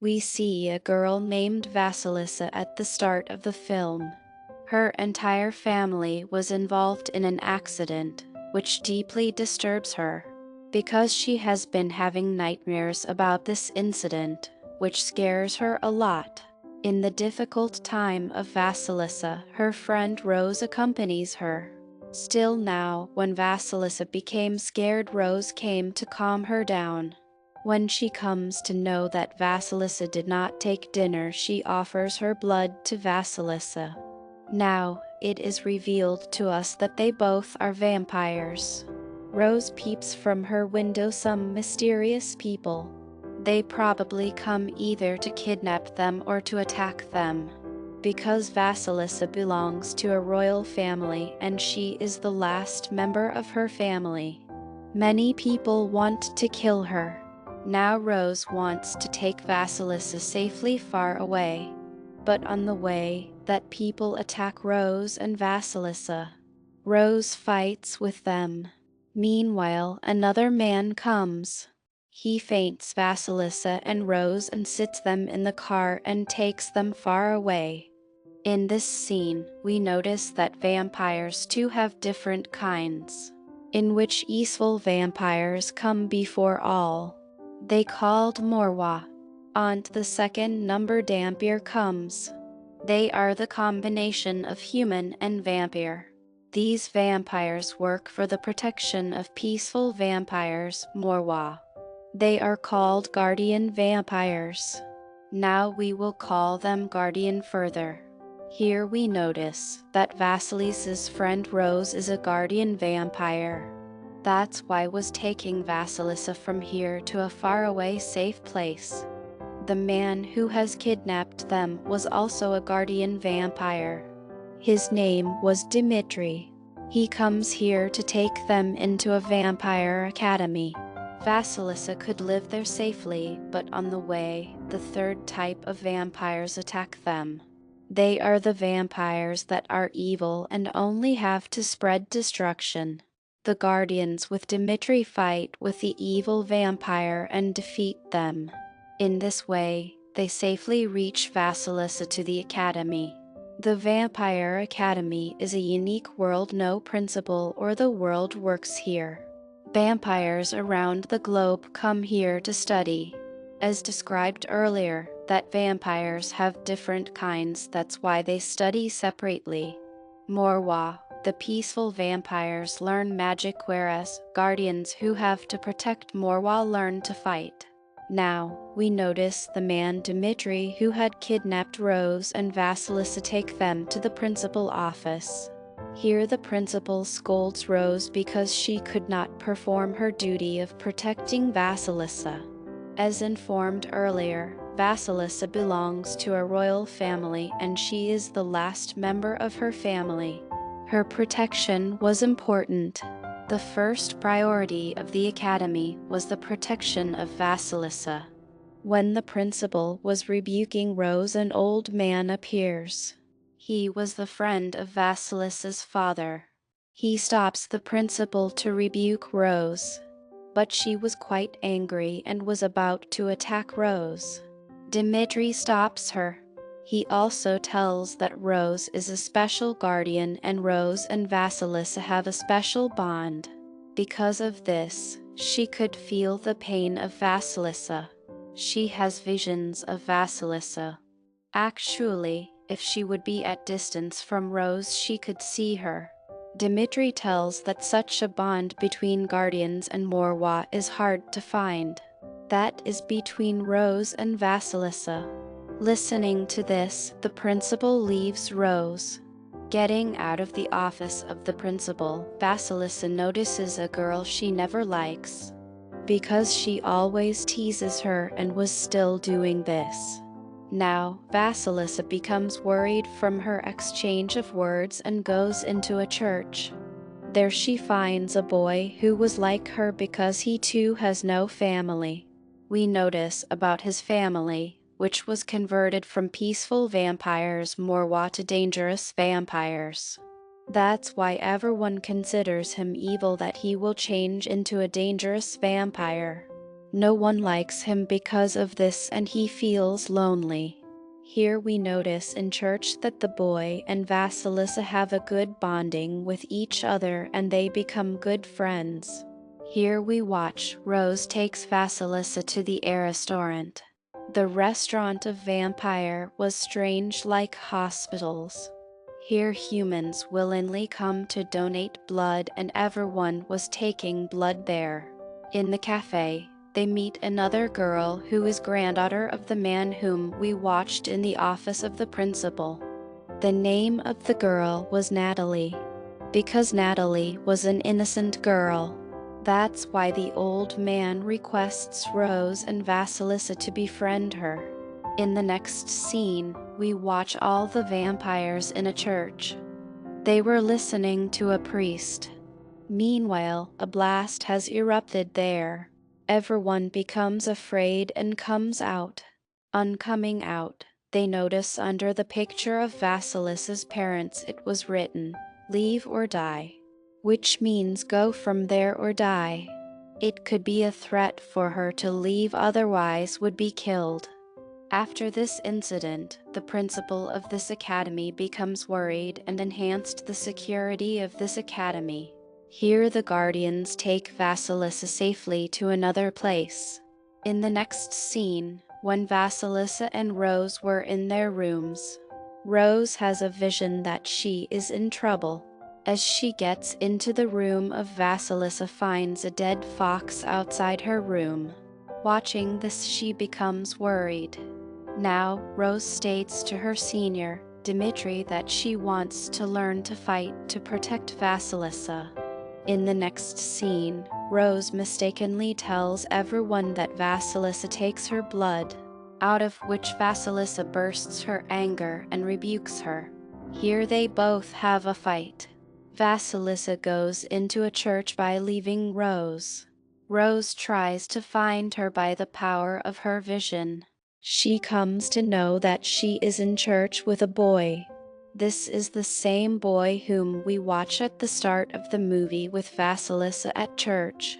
We see a girl named Vasilisa at the start of the film. Her entire family was involved in an accident, which deeply disturbs her, because she has been having nightmares about this incident, which scares her a lot. In the difficult time of Vasilisa, her friend Rose accompanies her. Still now, when Vasilisa became scared, Rose came to calm her down. When she comes to know that Vasilisa did not take dinner, she offers her blood to Vasilisa. Now, it is revealed to us that they both are vampires. Rose peeps from her window some mysterious people. They probably come either to kidnap them or to attack them. Because Vasilisa belongs to a royal family and she is the last member of her family, many people want to kill her. Now Rose wants to take Vasilisa safely far away. But on the way, that people attack Rose and Vasilisa. Rose fights with them. Meanwhile, another man comes. He faints Vasilisa and Rose and sits them in the car and takes them far away. In this scene, we notice that vampires too have different kinds, in which easeful vampires come before all. They called Morwa. On the second number Dampier comes. They are the combination of human and vampire. These vampires work for the protection of peaceful vampires, Morwa. They are called guardian vampires. Now we will call them guardian further. Here we notice that Vasilisa's friend Rose is a guardian vampire. That's why was taking Vasilisa from here to a faraway safe place. The man who has kidnapped them was also a guardian vampire. His name was Dimitri. He comes here to take them into a vampire academy. Vasilisa could live there safely, but on the way, the third type of vampires attack them. They are the vampires that are evil and only have to spread destruction. The guardians with Dimitri fight with the evil vampire and defeat them. In this way, they safely reach Vasilisa to the academy. The Vampire Academy is a unique world. No principal or the world works here. Vampires around the globe come here to study. As described earlier, that vampires have different kinds, that's why they study separately. Morwa, the peaceful vampires learn magic, whereas guardians who have to protect Morwa learn to fight. Now, we notice the man Dimitri who had kidnapped Rose and Vasilisa take them to the principal office. Here the principal scolds Rose because she could not perform her duty of protecting Vasilisa. As informed earlier, Vasilisa belongs to a royal family and she is the last member of her family. Her protection was important. The first priority of the academy was the protection of Vasilisa. When the principal was rebuking Rose, an old man appears. He was the friend of Vasilisa's father. He stops the principal to rebuke Rose, but she was quite angry and was about to attack Rose. Dimitri stops her. He also tells that Rose is a special guardian and Rose and Vasilisa have a special bond. Because of this, she could feel the pain of Vasilisa. She has visions of Vasilisa. Actually, if she would be at distance from Rose, she could see her. Dimitri tells that such a bond between guardians and Morwa is hard to find. That is between Rose and Vasilisa. Listening to this, the principal leaves Rose. Getting out of the office of the principal, Vasilisa notices a girl she never likes, because she always teases her and was still doing this. Now, Vasilisa becomes worried from her exchange of words and goes into a church. There she finds a boy who was like her because he too has no family. We notice about his family, which was converted from peaceful vampires Morwa to dangerous vampires. That's why everyone considers him evil, that he will change into a dangerous vampire. No one likes him because of this, and he feels lonely. Here we notice in church that the boy and Vasilisa have a good bonding with each other and they become good friends. Here we watch Rose takes Vasilisa to the restaurant. The restaurant of vampire was strange like hospitals. Here humans willingly come to donate blood and everyone was taking blood there. In the cafe, they meet another girl who is granddaughter of the man whom we watched in the office of the principal. The name of the girl was Natalie. Because Natalie was an innocent girl. That's why the old man requests Rose and Vasilisa to befriend her. In the next scene, we watch all the vampires in a church. They were listening to a priest. Meanwhile, a blast has erupted there. Everyone becomes afraid and comes out. On coming out, they notice under the picture of Vasilisa's parents it was written, "Leave or die," which means go from there or die. It could be a threat for her to leave, otherwise would be killed. After this incident, the principal of this academy becomes worried and enhanced the security of this academy. Here the guardians take Vasilisa safely to another place. In the next scene, when Vasilisa and Rose were in their rooms, Rose has a vision that she is in trouble. As she gets into the room of Vasilisa finds a dead fox outside her room. Watching this she becomes worried. Now, Rose states to her senior, Dmitri, that she wants to learn to fight to protect Vasilisa. In the next scene, Rose mistakenly tells everyone that Vasilisa takes her blood, out of which Vasilisa bursts her anger and rebukes her. Here they both have a fight. Vasilisa goes into a church by leaving Rose. Rose tries to find her by the power of her vision. She comes to know that she is in church with a boy. This is the same boy whom we watch at the start of the movie with Vasilisa at church.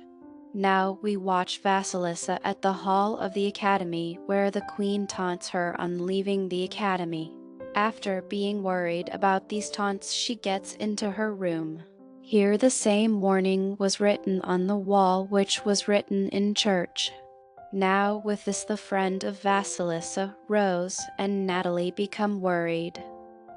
Now we watch Vasilisa at the hall of the academy where the queen taunts her on leaving the academy. After being worried about these taunts, she gets into her room. Here the same warning was written on the wall which was written in church. Now with this the friend of Vasilisa, Rose, and Natalie become worried.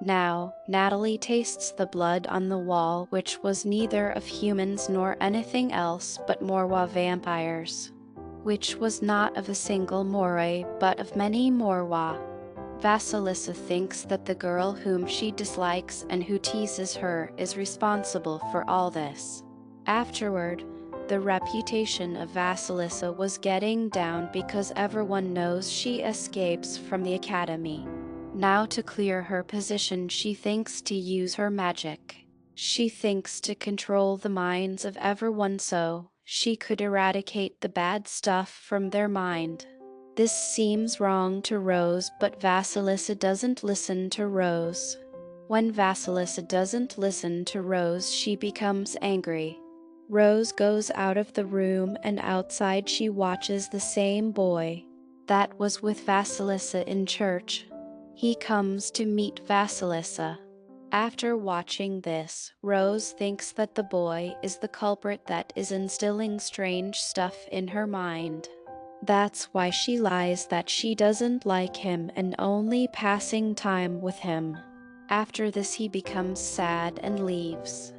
Now, Natalie tastes the blood on the wall which was neither of humans nor anything else but Morwa vampires, which was not of a single Moray but of many Morwa. Vasilisa thinks that the girl whom she dislikes and who teases her is responsible for all this. Afterward, the reputation of Vasilisa was getting down because everyone knows she escapes from the academy. Now to clear her position she thinks to use her magic. She thinks to control the minds of everyone so she could eradicate the bad stuff from their mind. This seems wrong to Rose, but Vasilisa doesn't listen to Rose. When Vasilisa doesn't listen to Rose, she becomes angry. Rose goes out of the room and outside she watches the same boy that was with Vasilisa in church. He comes to meet Vasilisa. After watching this, Rose thinks that the boy is the culprit that is instilling strange stuff in her mind. That's why she lies that she doesn't like him and only passing time with him. After this he becomes sad and leaves.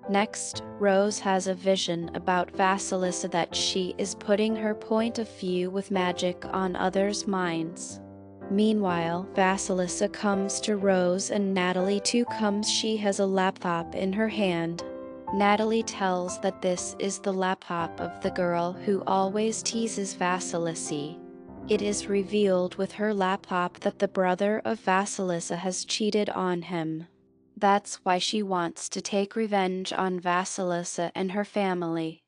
Next, Rose has a vision about Vasilisa that she is putting her point of view with magic on others' minds. Meanwhile, Vasilisa comes to Rose and Natalie too comes. She has a laptop in her hand. Natalie tells that this is the laptop of the girl who always teases Vasilisa. It is revealed with her laptop that the brother of Vasilisa has cheated on him. That's why she wants to take revenge on Vasilisa and her family.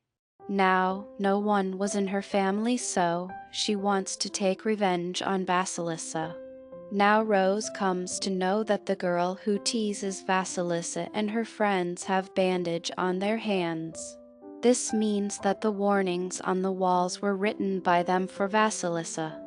Now, no one was in her family, so she wants to take revenge on Vasilisa. Now Rose comes to know that the girl who teases Vasilisa and her friends have bandage on their hands. This means that the warnings on the walls were written by them for Vasilisa.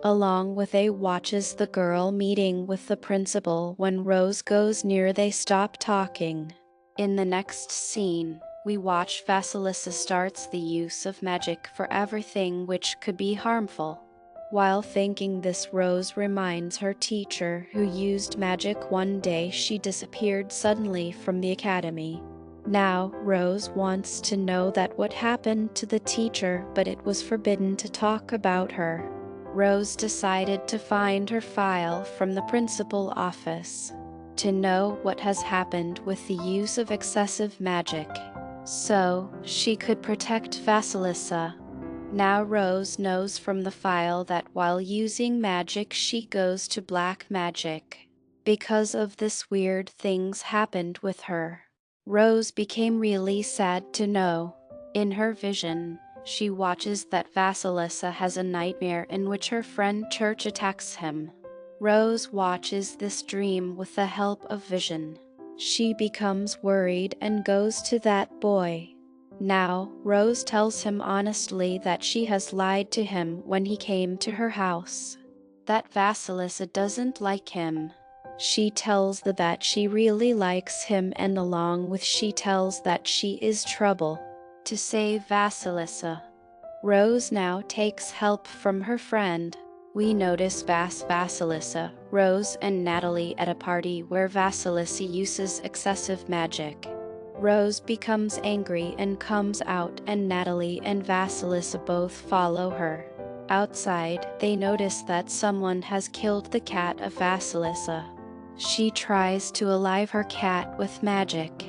Along with they watches the girl meeting with the principal. When Rose goes near, they stop talking. In the next scene, we watch Vasilisa starts the use of magic for everything which could be harmful. While thinking this, Rose reminds her teacher who used magic. One day she disappeared suddenly from the academy. Now, Rose wants to know that what happened to the teacher, but it was forbidden to talk about her. Rose decided to find her file from the principal office to know what has happened with the use of excessive magic, so she could protect Vasilisa. Now Rose knows from the file that while using magic she goes to black magic. Because of this, weird things happened with her. Rose became really sad to know. In her vision, she watches that Vasilisa has a nightmare in which her friend Church attacks him. Rose watches this dream with the help of vision. She becomes worried and goes to that boy. Now, Rose tells him honestly that she has lied to him when he came to her house, that Vasilisa doesn't like him. She tells that she really likes him, and along with she tells that she is trouble to save Vasilisa. Rose now takes help from her friend. We notice Vasilisa, Rose, and Natalie at a party where Vasilisa uses excessive magic. Rose becomes angry and comes out, and Natalie and Vasilisa both follow her. Outside, they notice that someone has killed the cat of Vasilisa. She tries to alive her cat with magic.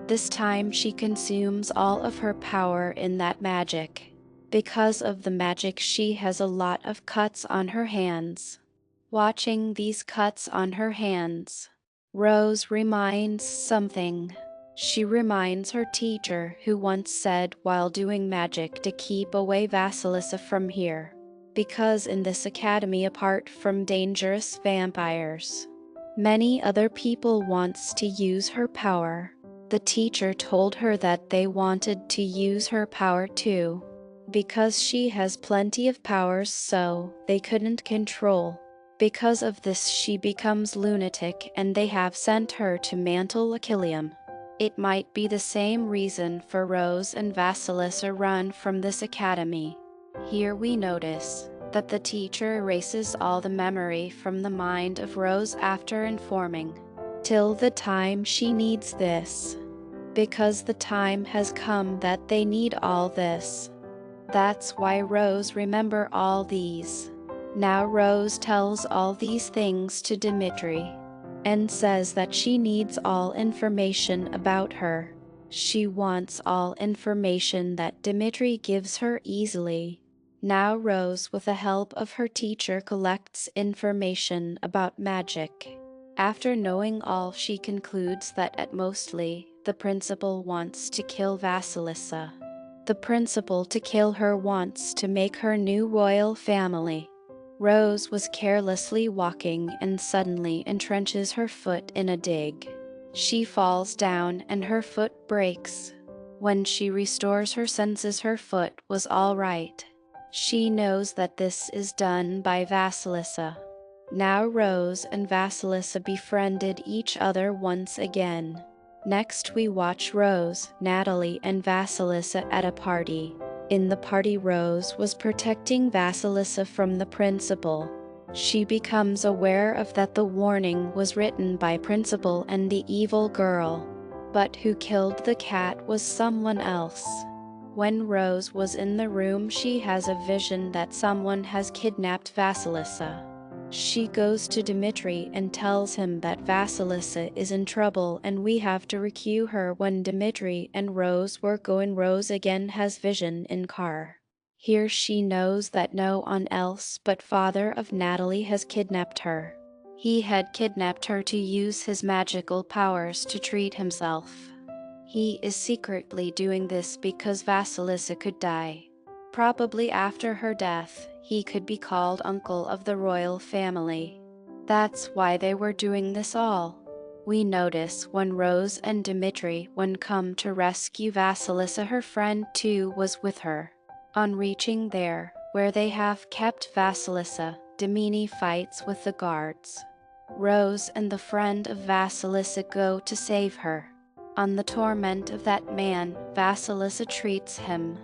This time she consumes all of her power in that magic. Because of the magic, she has a lot of cuts on her hands. Watching these cuts on her hands, Rose reminds something. She reminds her teacher who once said while doing magic to keep away Vasilisa from here, because in this academy, apart from dangerous vampires, many other people wants to use her power. The teacher told her that they wanted to use her power too, because she has plenty of powers, so they couldn't control. Because of this, she becomes lunatic and they have sent her to Mantle Achilleum. It might be the same reason for Rose and Vasilisa run from this academy. Here we notice that the teacher erases all the memory from the mind of Rose after informing, till the time she needs this. Because the time has come that they need all this. That's why Rose remember all these. Now Rose tells all these things to Dmitri and says that she needs all information about her. She wants all information that Dmitri gives her easily. Now Rose, with the help of her teacher, collects information about magic. After knowing all, she concludes that at mostly the principal wants to kill Vasilisa. The principal to kill her wants to make her new royal family. Rose was carelessly walking and suddenly entrenches her foot in a dig. She falls down and her foot breaks. When she restores her senses, her foot was all right. She knows that this is done by Vasilisa. Now Rose and Vasilisa befriended each other once again. Next we watch Rose, Natalie, and Vasilisa at a party. In the party, Rose was protecting Vasilisa from the principal. She becomes aware of that the warning was written by principal and the evil girl, but who killed the cat was someone else. When Rose was in the room, she has a vision that someone has kidnapped Vasilisa. She goes to Dmitri and tells him that Vasilisa is in trouble and we have to rescue her. When Dmitri and Rose were going, Rose again has vision in car. Here she knows that no one else but father of Natalie has kidnapped her. He had kidnapped her to use his magical powers to treat himself. He is secretly doing this because Vasilisa could die. Probably after her death, he could be called uncle of the royal family. That's why they were doing this all. We notice when Rose and Dmitri come to rescue Vasilisa, her friend too was with her. On reaching there, where they have kept Vasilisa, Dmitri fights with the guards. Rose and the friend of Vasilisa go to save her. On the torment of that man, Vasilisa treats him.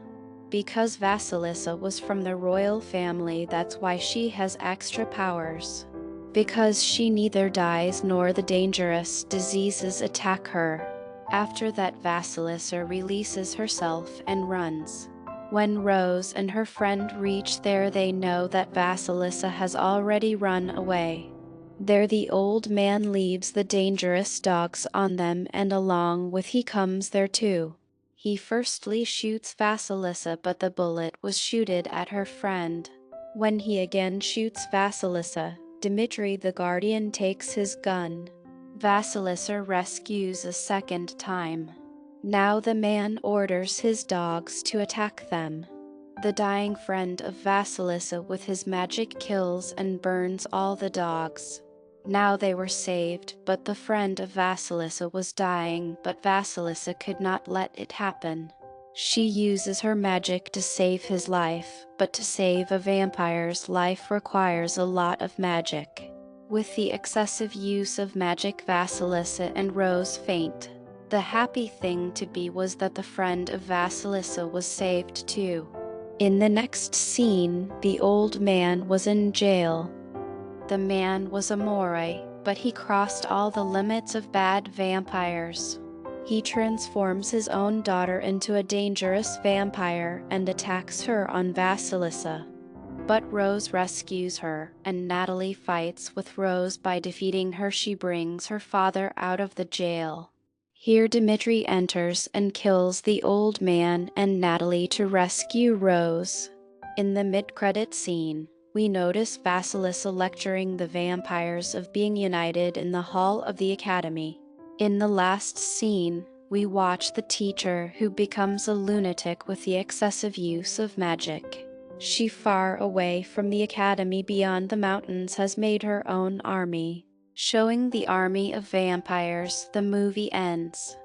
Because Vasilisa was from the royal family, that's why she has extra powers. Because she neither dies nor the dangerous diseases attack her. After that, Vasilisa releases herself and runs. When Rose and her friend reach there, they know that Vasilisa has already run away. There the old man leaves the dangerous dogs on them, and along with he comes there too. He firstly shoots Vasilisa, but the bullet was shooted at her friend. When he again shoots Vasilisa, Dmitri the guardian takes his gun. Vasilisa rescues a second time. Now the man orders his dogs to attack them. The dying friend of Vasilisa with his magic kills and burns all the dogs. Now they were saved, but the friend of Vasilisa was dying, but Vasilisa could not let it happen. She uses her magic to save his life, but to save a vampire's life requires a lot of magic. With the excessive use of magic, Vasilisa and Rose faint. The happy thing to be was that the friend of Vasilisa was saved too. In the next scene, the old man was in jail. The man was a Moray, but he crossed all the limits of bad vampires. He transforms his own daughter into a dangerous vampire and attacks her on Vasilisa. But Rose rescues her, and Natalie fights with Rose by defeating her. She brings her father out of the jail. Here Dmitri enters and kills the old man and Natalie to rescue Rose. In the mid-credit scene, we notice Vasilisa lecturing the vampires of being united in the hall of the academy. In the last scene, we watch the teacher who becomes a lunatic with the excessive use of magic. She, far away from the academy beyond the mountains, has made her own army. Showing the army of vampires, the movie ends.